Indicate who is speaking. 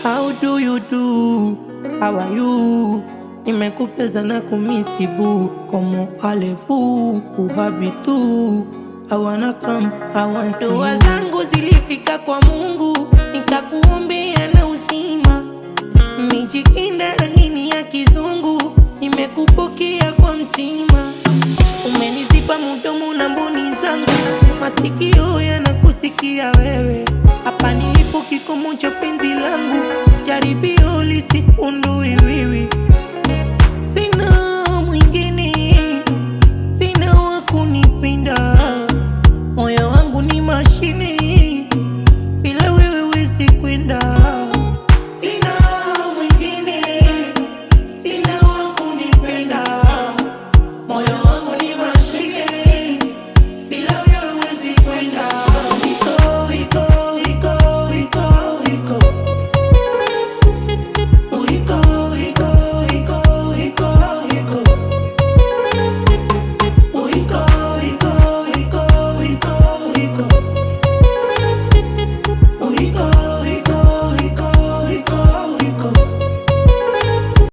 Speaker 1: How do you do? How are you? Nimekupeza na kumisibu. Como allez-vous? Où habites-tu? I wanna come, I want see you. Dua zangu zilifika kwa Mungu, nikakuombea na uzima. Mijikinda rangini ya kizungu, nimekupokea kwa mtima. Umenizipa mdomo na mboni zangu, masikio yanakusikia wewe. Hapa nilipo kikomo cha penzi langu, jaribio lisikundui wiwi.